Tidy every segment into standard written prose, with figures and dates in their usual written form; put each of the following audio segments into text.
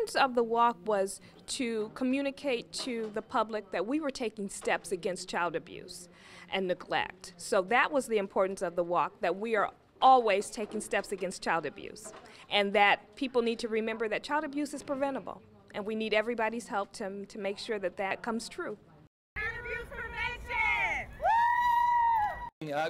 importance of the walk was to communicate to the public that we were taking steps against child abuse and neglect. So that was the importance of the walk, that we are always taking steps against child abuse, and that people need to remember that child abuse is preventable, and we need everybody's help to make sure that that comes true.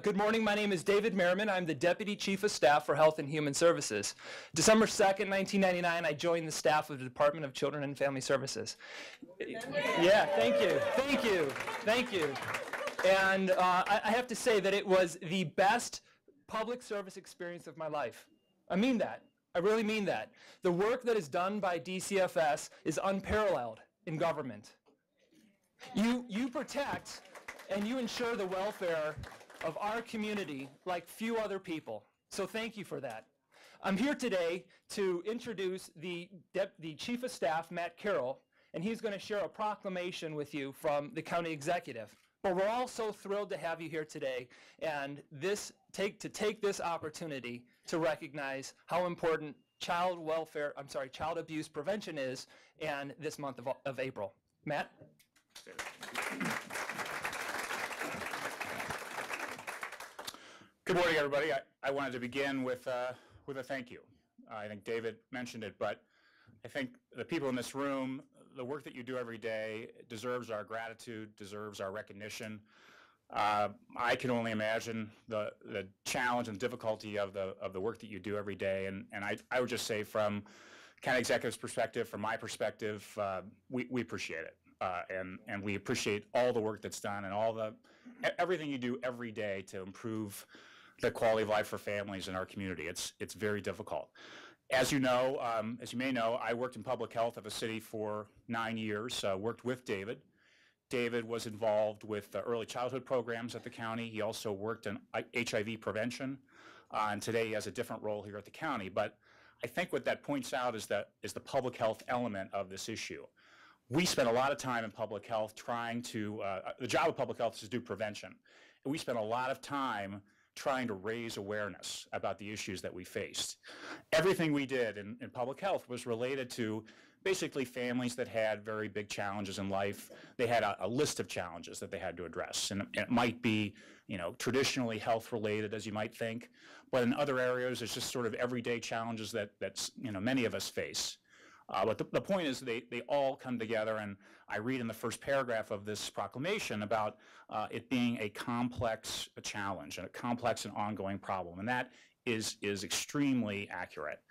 Good morning, my name is David Merriman. I'm the Deputy Chief of Staff for Health and Human Services. December 2nd, 1999, I joined the staff of the Department of Children and Family Services. Yeah, thank you. And I have to say that it was the best public service experience of my life. I mean that. I really mean that. The work that is done by DCFS is unparalleled in government. You protect and you ensure the welfare of our community like few other people. So thank you for that. I'm here today to introduce the Chief of Staff, Matt Carroll, and he's going to share a proclamation with you from the County Executive. But we're all so thrilled to have you here today and take this opportunity to recognize how important child abuse prevention is, and this month of April. Matt? Good morning, everybody. I wanted to begin with a thank you. I think David mentioned it, but I think the people in this room, the work that you do every day deserves our gratitude, deserves our recognition. I can only imagine the challenge and difficulty of the work that you do every day, and I would just say from county executive's perspective, from my perspective, we appreciate it, and we appreciate all the work that's done and everything you do every day to improve the quality of life for families in our community. It's very difficult. As you know, as you may know, I worked in public health of a city for 9 years, worked with David. David was involved with early childhood programs at the county. He also worked in HIV prevention, and today he has a different role here at the county. But I think what that points out is the public health element of this issue. We spend a lot of time in public health trying to, the job of public health is to do prevention. And we spend a lot of time trying to raise awareness about the issues that we faced. Everything we did in public health was related to basically families that had very big challenges in life. They had a list of challenges that they had to address. And it might be, traditionally health related, as you might think, but in other areas, it's just sort of everyday challenges that many of us face. But the point is they all come together, and I read in the first paragraph of this proclamation about it being a complex challenge and a complex and ongoing problem, and that is extremely accurate.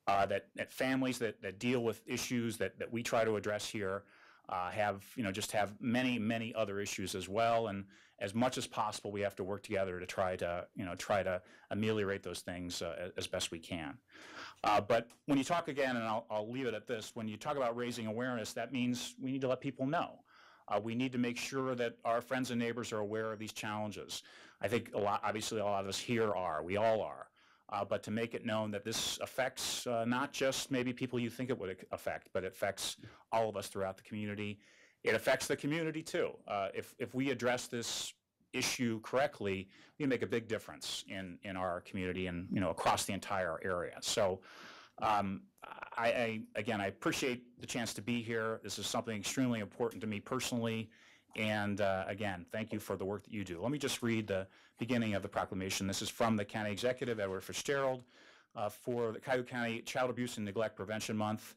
That families that deal with issues that we try to address here have many other issues as well, and as much as possible we have to work together to try to ameliorate those things as best we can. But when you talk again, and I'll leave it at this, when you talk about raising awareness, that means we need to let people know. We need to make sure that our friends and neighbors are aware of these challenges. I think obviously a lot of us here are, we all are. But to make it known that this affects not just maybe people you think it would affect, but it affects all of us throughout the community. It affects the community too. If we address this issue correctly, we make a big difference in our community and across the entire area. So I appreciate the chance to be here. This is something extremely important to me personally. And again, thank you for the work that you do. Let me just read the beginning of the proclamation. This is from the County Executive, Edward Fitzgerald, for the Cuyahoga County Child Abuse and Neglect Prevention Month.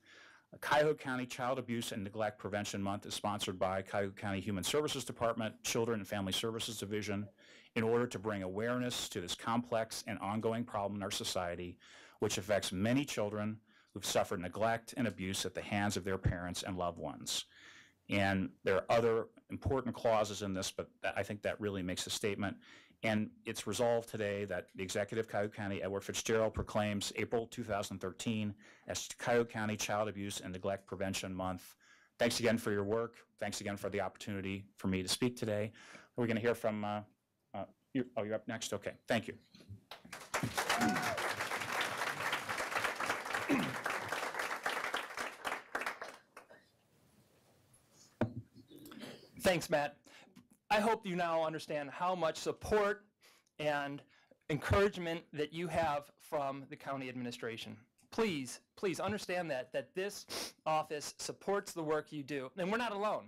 Cuyahoga County Child Abuse and Neglect Prevention Month is sponsored by Cuyahoga County Human Services Department, Children and Family Services Division, in order to bring awareness to this complex and ongoing problem in our society, which affects many children who've suffered neglect and abuse at the hands of their parents and loved ones. And there are other important clauses in this, but I think that really makes a statement. And it's resolved today that the Executive Cuyahoga County, Edward Fitzgerald, proclaims April 2013 as Cuyahoga County Child Abuse and Neglect Prevention Month. Thanks again for your work. Thanks again for the opportunity for me to speak today. We're going to hear from, you're up next? Okay, thank you. Thanks, Matt. I hope you now understand how much support and encouragement that you have from the county administration. please, please understand that this office supports the work you do. And we're not alone.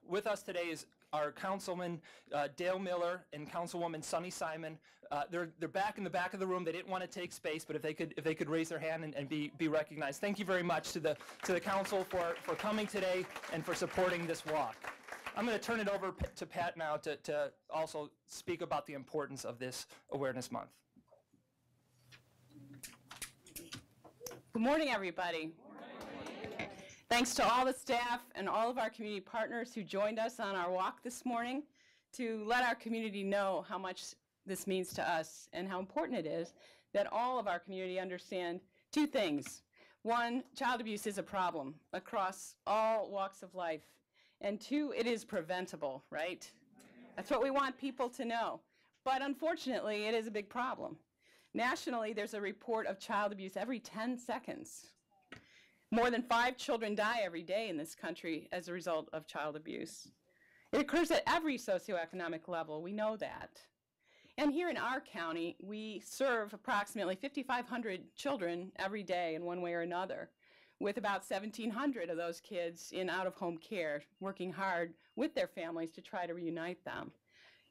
With us today is our Councilman Dale Miller and Councilwoman Sunny Simon. They're back in the back of the room. They didn't want to take space, but if they could raise their hand and be recognized. Thank you very much to the council for coming today and for supporting this walk. I'm going to turn it over to Pat now to also speak about the importance of this Awareness Month. Good morning, everybody. Thanks to all the staff and all of our community partners who joined us on our walk this morning to let our community know how much this means to us and how important it is that all of our community understand two things. One, child abuse is a problem across all walks of life. And two, it is preventable, right? That's what we want people to know. But unfortunately, it is a big problem. Nationally, there's a report of child abuse every 10 seconds. More than 5 children die every day in this country as a result of child abuse. It occurs at every socioeconomic level, we know that. And here in our county, we serve approximately 5,500 children every day in one way or another, with about 1,700 of those kids in out-of-home care, working hard with their families to try to reunite them.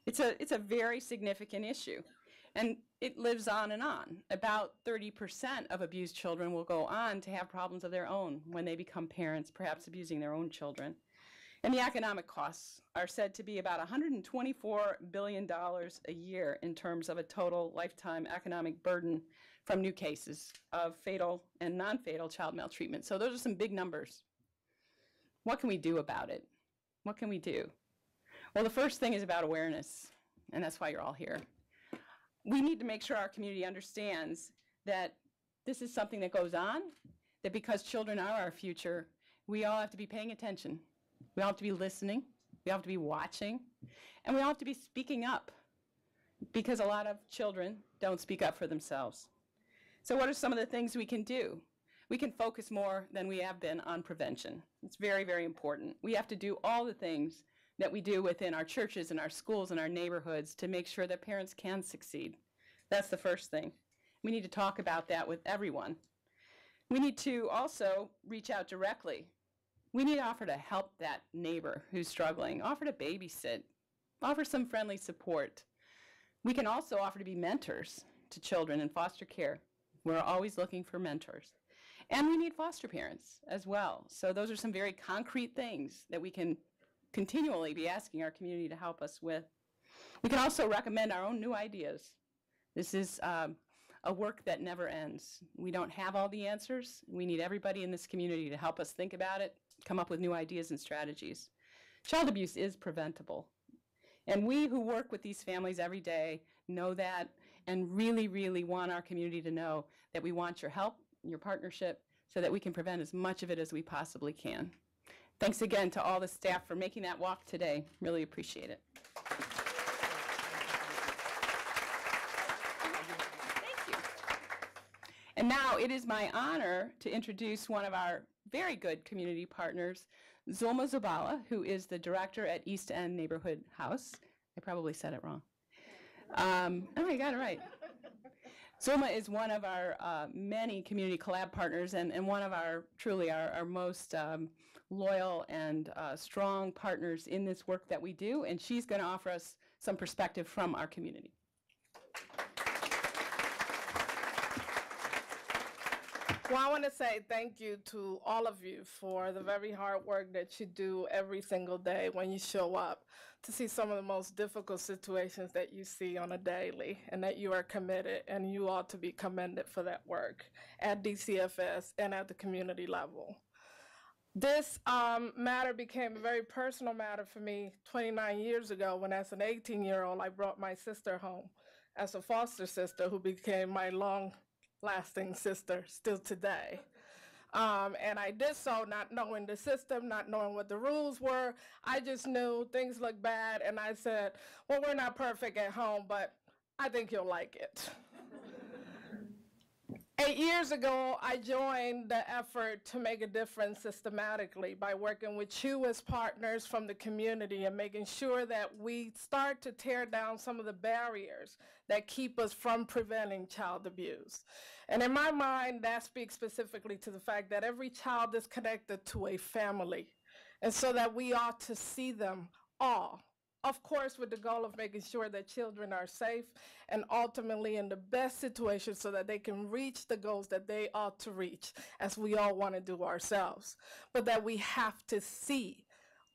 It's a very significant issue. And it lives on and on. About 30% of abused children will go on to have problems of their own when they become parents, perhaps abusing their own children. And the economic costs are said to be about $124 billion a year in terms of a total lifetime economic burden from new cases of fatal and non-fatal child maltreatment. So those are some big numbers. What can we do about it? What can we do? Well, the first thing is about awareness, and that's why you're all here. We need to make sure our community understands that this is something that goes on, that because children are our future, we all have to be paying attention. We all have to be listening. We all have to be watching. And we all have to be speaking up, because a lot of children don't speak up for themselves. So what are some of the things we can do? We can focus more than we have been on prevention. It's very, very important. We have to do all the things that we do within our churches and our schools and our neighborhoods to make sure that parents can succeed. That's the first thing. We need to talk about that with everyone. We need to also reach out directly. We need to offer to help that neighbor who's struggling, offer to babysit, offer some friendly support. We can also offer to be mentors to children in foster care. We're always looking for mentors. And we need foster parents as well. So those are some very concrete things that we can continually be asking our community to help us with. We can also recommend our own new ideas. This is a work that never ends. We don't have all the answers. We need everybody in this community to help us think about it, come up with new ideas and strategies. Child abuse is preventable. And we who work with these families every day know that and really, really want our community to know that we want your help, your partnership, so that we can prevent as much of it as we possibly can. Thanks again to all the staff for making that walk today. Really appreciate it. Thank you. And now it is my honor to introduce one of our very good community partners, Zulma Zabala, who is the director at East End Neighborhood House. I probably said it wrong. Oh, I got it right. Zulma is one of our many community collab partners and one of our, truly our most loyal and strong partners in this work that we do, and she's going to offer us some perspective from our community. Well, I want to say thank you to all of you for the very hard work that you do every single day when you show up to see some of the most difficult situations that you see on a daily, and that you are committed, and you ought to be commended for that work at DCFS and at the community level. This matter became a very personal matter for me 29 years ago when, as an 18-year-old, I brought my sister home as a foster sister who became my long-lasting sister still today. And I did so not knowing the system, not knowing what the rules were. I just knew things looked bad, and I said, well, we're not perfect at home, but I think you'll like it. 8 years ago, I joined the effort to make a difference systematically by working with you as partners from the community and making sure that we start to tear down some of the barriers that keep us from preventing child abuse. And in my mind, that speaks specifically to the fact that every child is connected to a family, and so that we ought to see them all. Of course, with the goal of making sure that children are safe and ultimately in the best situation so that they can reach the goals that they ought to reach, as we all want to do ourselves. But that we have to see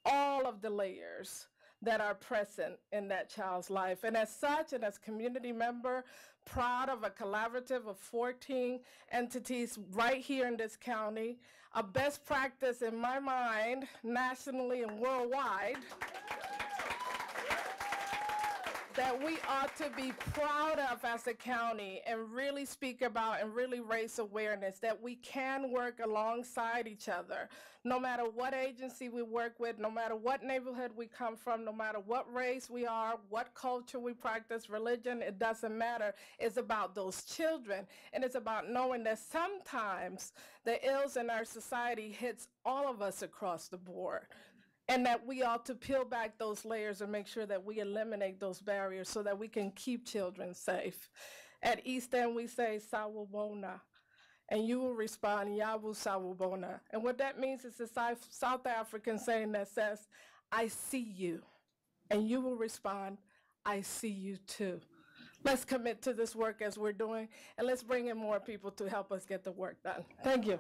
all of the layers that are present in that child's life. And as such, and as community member, proud of a collaborative of 14 entities right here in this county, a best practice in my mind, nationally and worldwide, that we ought to be proud of as a county and really speak about and really raise awareness that we can work alongside each other, no matter what agency we work with, no matter what neighborhood we come from, no matter what race we are, what culture we practice, religion, it doesn't matter. It's about those children, and it's about knowing that sometimes the ills in our society hits all of us across the board. And that we ought to peel back those layers and make sure that we eliminate those barriers so that we can keep children safe. At East End, we say, Sawubona, and you will respond, Yabu Sawubona. And what that means is a South African saying that says, I see you. And you will respond, I see you too. Let's commit to this work as we're doing, and let's bring in more people to help us get the work done. Thank you.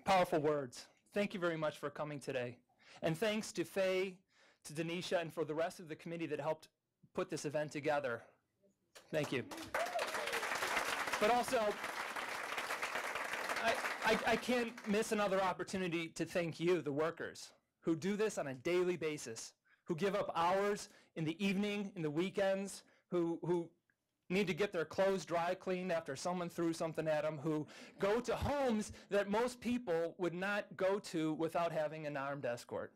Powerful words. Thank you very much for coming today. And thanks to Faye, to Denisha, and for the rest of the committee that helped put this event together. Thank you. But also, I can't miss another opportunity to thank you, the workers, who do this on a daily basis, who give up hours in the evening, in the weekends, who need to get their clothes dry cleaned after someone threw something at them, who go to homes that most people would not go to without having an armed escort.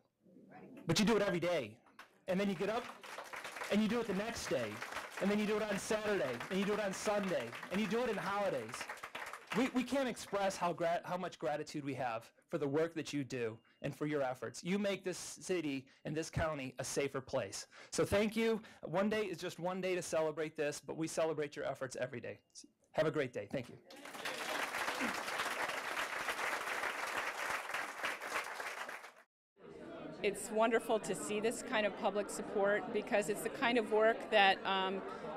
But you do it every day. And then you get up and you do it the next day. And then you do it on Saturday, and you do it on Sunday, and you do it in holidays. We can't express how much gratitude we have for the work that you do and for your efforts. You make this city and this county a safer place. So thank you. One day is just one day to celebrate this, but we celebrate your efforts every day. Have a great day. Thank you. It's wonderful to see this kind of public support because it's the kind of work that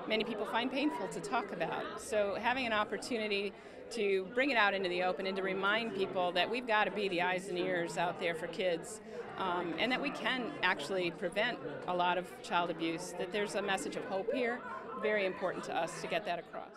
many people find painful to talk about. So having an opportunity to bring it out into the open and to remind people that we've got to be the eyes and ears out there for kids, and that we can actually prevent a lot of child abuse, that there's a message of hope here, very important to us to get that across.